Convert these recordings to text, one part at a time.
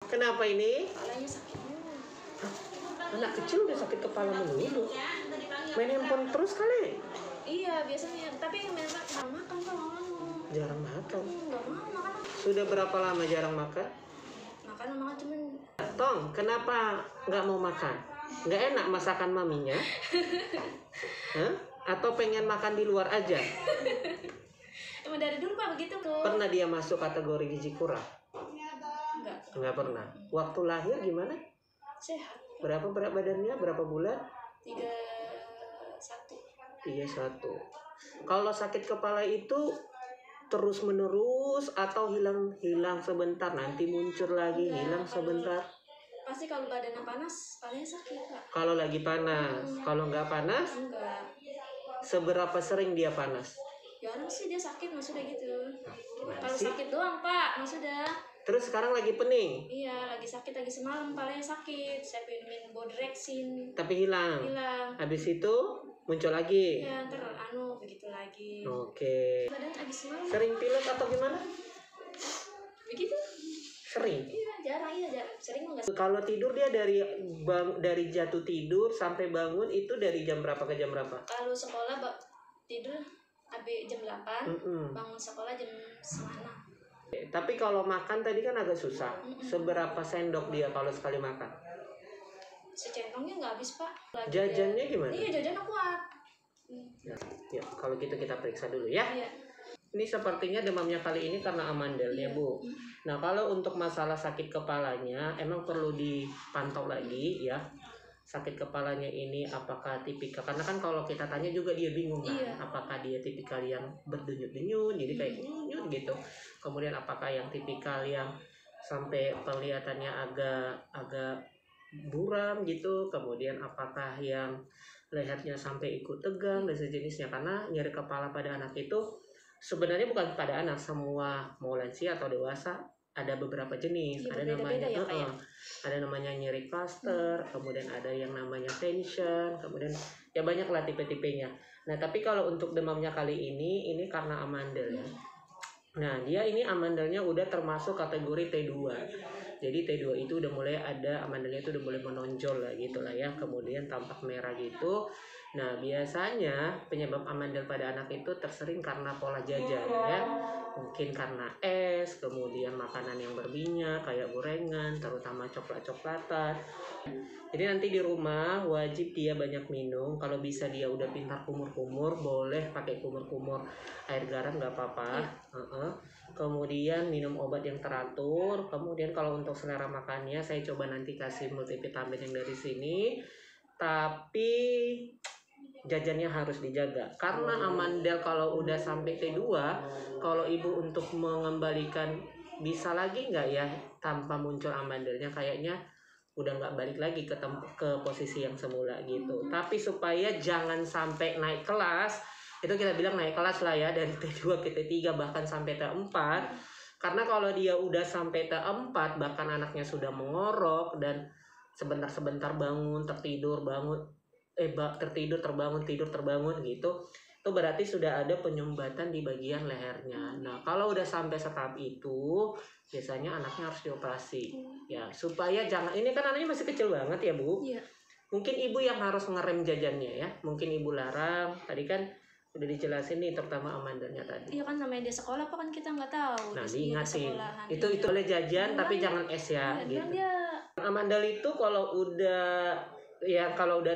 Kenapa ini? Kepalanya sakit mulu. Anak kecil udah sakit kepala melulu. Main handphone terus kali? Iya biasanya, tapi memang jarang makan kalau Jarang makan. nggak mau makan. Sudah berapa lama jarang makan? Makan cuman. Tong, kenapa nggak mau makan? Nggak enak masakan maminya? Hah? Atau pengen makan di luar aja? Emang dari dulu Pak begitu tuh. Pernah dia masuk kategori gizi kurang? Enggak. Nggak pernah. Waktu lahir gimana? Sehat. Berapa berat badannya? Berapa bulan? 31. 31. Kalau sakit kepala itu terus menerus atau hilang sebentar nanti muncul lagi, Enggak, hilang sebentar? Pasti kalau badannya panas, kepalanya sakit Pak. Kalau lagi panas, kalau nggak panas, Enggak. seberapa sering dia panas? Jarang sih dia sakit maksudnya gitu. Gimana Kalau sih? sakit doang Pak maksudnya. Terus sekarang lagi pening, Iya lagi sakit lagi semalam kepalanya sakit. Saya pengen Bodrexin. tapi hilang. Hilang. Habis itu muncul lagi. Ya ntar begitu lagi. Oke. Badan lagi semalam. Sering pilek atau gimana? Begitu. Sering. Iya jarang sering enggak. Kalau tidur dia dari jatuh tidur sampai bangun itu dari jam berapa ke jam berapa? Kalau sekolah tidur habis jam 8, Mm-mm. bangun sekolah jam 5:30. Tapi kalau makan tadi kan agak susah. Seberapa sendok dia kalau sekali makan? Secentongnya nggak habis Pak. Lagi Jajannya gimana? Iya jajannya kuat. Ya, kalau gitu kita periksa dulu ya. Iya. Ini sepertinya demamnya kali ini karena amandelnya, Bu. Nah, kalau untuk masalah sakit kepalanya emang perlu dipantau lagi ya. Sakit kepalanya ini apakah tipikal, karena kan kalau kita tanya juga dia bingung kan, Iya. apakah dia tipikal yang berdenyut-denyut jadi kayak nyut gitu. Kemudian apakah yang tipikal yang sampai penglihatannya agak buram gitu. Kemudian apakah yang lehernya sampai ikut tegang dan sejenisnya. Karena nyeri kepala pada anak itu sebenarnya bukan pada anak, semua mau lansia atau dewasa ada beberapa jenis. Ya, ada namanya ada namanya nyeri cluster, kemudian ada yang namanya tension, kemudian ya banyak lah tipe-tipenya. Nah, tapi kalau untuk demamnya kali ini karena amandel ya. Nah, dia ini amandelnya udah termasuk kategori T2. Jadi T2 itu udah mulai ada amandelnya itu udah mulai menonjol lah gitu lah ya. Kemudian tampak merah gitu. Nah, biasanya penyebab amandel pada anak itu tersering karena pola jajan ya. Mungkin karena es, kemudian makanan yang berminyak kayak gorengan, terutama coklat-coklatan. Jadi nanti di rumah wajib dia banyak minum. Kalau bisa dia udah pintar kumur-kumur, boleh pakai kumur-kumur air garam nggak apa-apa. Kemudian minum obat yang teratur. Kemudian kalau untuk selera makannya saya coba nanti kasih multivitamin yang dari sini. Tapi jajannya harus dijaga karena amandel kalau udah sampai T2, kalau ibu untuk mengembalikan bisa lagi nggak ya tanpa muncul amandelnya, kayaknya udah nggak balik lagi ke posisi yang semula gitu. Tapi supaya jangan sampai naik kelas, itu kita bilang naik kelas lah ya, dari T2 ke T3 bahkan sampai T4. Karena kalau dia udah sampai T4 bahkan anaknya sudah mengorok dan sebentar-sebentar bangun tertidur terbangun gitu, itu berarti sudah ada penyumbatan di bagian lehernya. Nah, kalau udah sampai tahap itu biasanya anaknya harus dioperasi ya, supaya jangan, ini kan anaknya masih kecil banget ya Bu. Iya. Mungkin ibu yang harus ngerem jajannya ya, mungkin ibu larang. Tadi kan udah dijelasin nih terutama amandelnya tadi. Iya kan namanya dia sekolah apa kan kita nggak tahu. Nah, Dia diingatin sekolahan. itu boleh jajan tapi Bilang jangan es ya Iya, gitu. dia Amandel itu kalau udah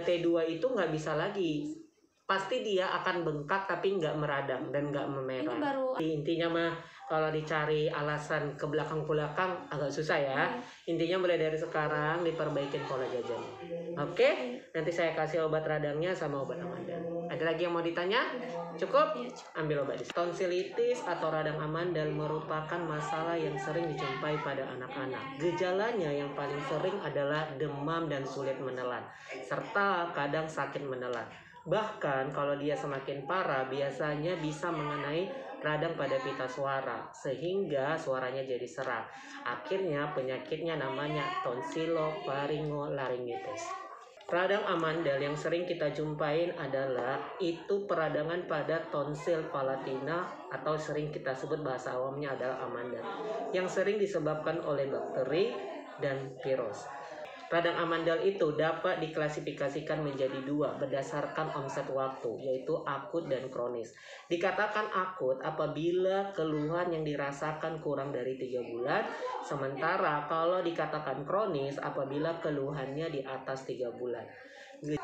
T2 itu nggak bisa lagi, pasti dia akan bengkak tapi nggak meradang dan nggak memerah. Ini baru Intinya mah kalau dicari alasan ke belakang agak susah ya. Intinya mulai dari sekarang diperbaikin pola jajannya. Oke? Nanti saya kasih obat radangnya sama obat amandel. Ada lagi yang mau ditanya? Cukup? Ambil obat. Tonsilitis atau radang amandel merupakan masalah yang sering dijumpai pada anak-anak. Gejalanya yang paling sering adalah demam dan sulit menelan, serta kadang sakit menelan. Bahkan kalau dia semakin parah biasanya bisa mengenai radang pada pita suara sehingga suaranya jadi serak. Akhirnya penyakitnya namanya tonsilofaringolaringitis. Radang amandel yang sering kita jumpain adalah itu peradangan pada tonsil palatina atau sering kita sebut bahasa awamnya adalah amandel, yang sering disebabkan oleh bakteri, dan virus. Radang amandel itu dapat diklasifikasikan menjadi dua berdasarkan onset waktu, yaitu akut dan kronis. Dikatakan akut apabila keluhan yang dirasakan kurang dari 3 bulan, sementara kalau dikatakan kronis apabila keluhannya di atas 3 bulan.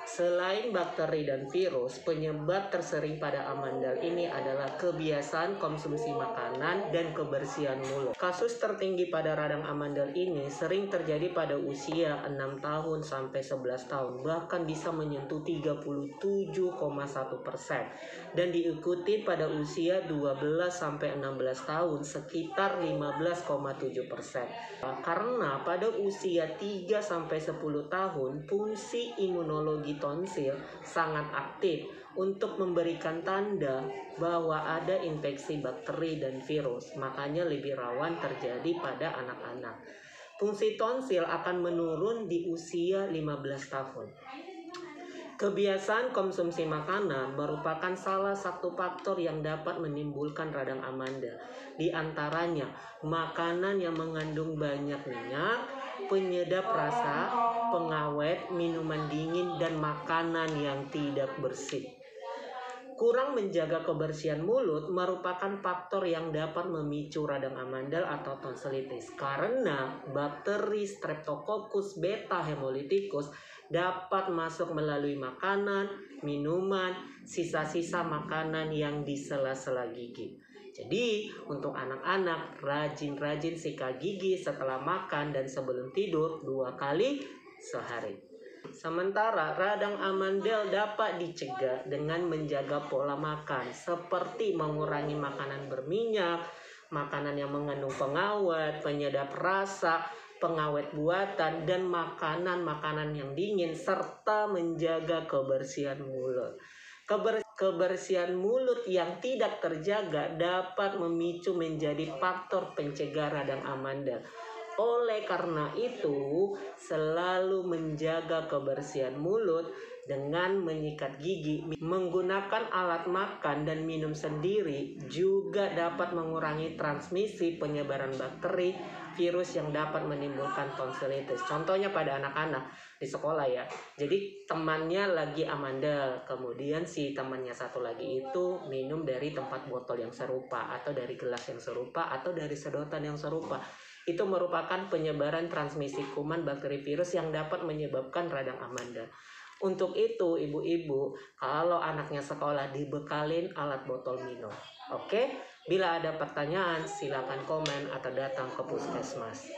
Selain bakteri dan virus, penyebab tersering pada amandel ini adalah kebiasaan konsumsi makanan dan kebersihan mulut. Kasus tertinggi pada radang amandel ini sering terjadi pada usia 6 tahun sampai 11 tahun, bahkan bisa menyentuh 37,1%, dan diikuti pada usia 12 sampai 16 tahun sekitar 15,7%. Karena pada usia 3 sampai 10 tahun, fungsi imunologi tonsil sangat aktif untuk memberikan tanda bahwa ada infeksi bakteri dan virus, makanya lebih rawan terjadi pada anak-anak. Fungsi tonsil akan menurun di usia 15 tahun. Kebiasaan konsumsi makanan merupakan salah satu faktor yang dapat menimbulkan radang amandel. Di antaranya, makanan yang mengandung banyak minyak, penyedap rasa, pengawet, minuman dingin, dan makanan yang tidak bersih. Kurang menjaga kebersihan mulut merupakan faktor yang dapat memicu radang amandel atau tonsilitis karena bakteri Streptococcus beta hemolyticus dapat masuk melalui makanan, minuman, sisa-sisa makanan yang di sela-sela gigi. Jadi, untuk anak-anak, rajin-rajin sikat gigi setelah makan dan sebelum tidur 2 kali sehari. Sementara radang amandel dapat dicegah dengan menjaga pola makan seperti mengurangi makanan berminyak, makanan yang mengandung pengawet, penyedap rasa, pengawet buatan, dan makanan-makanan yang dingin, serta menjaga kebersihan mulut. Kebersihan mulut yang tidak terjaga dapat memicu menjadi faktor pencegah radang amandel. Oleh karena itu, selalu menjaga kebersihan mulut dengan menyikat gigi, menggunakan alat makan dan minum sendiri juga dapat mengurangi transmisi penyebaran bakteri, virus yang dapat menimbulkan tonsilitis. Contohnya pada anak-anak di sekolah ya. Jadi temannya lagi amandel, kemudian si temannya satu lagi itu minum dari tempat botol yang serupa, atau dari gelas yang serupa, atau dari sedotan yang serupa. Itu merupakan penyebaran transmisi kuman, bakteri, virus yang dapat menyebabkan radang amandel. Untuk itu, ibu-ibu, kalau anaknya sekolah dibekalin alat botol minum. Oke? Bila ada pertanyaan, silakan komen atau datang ke puskesmas.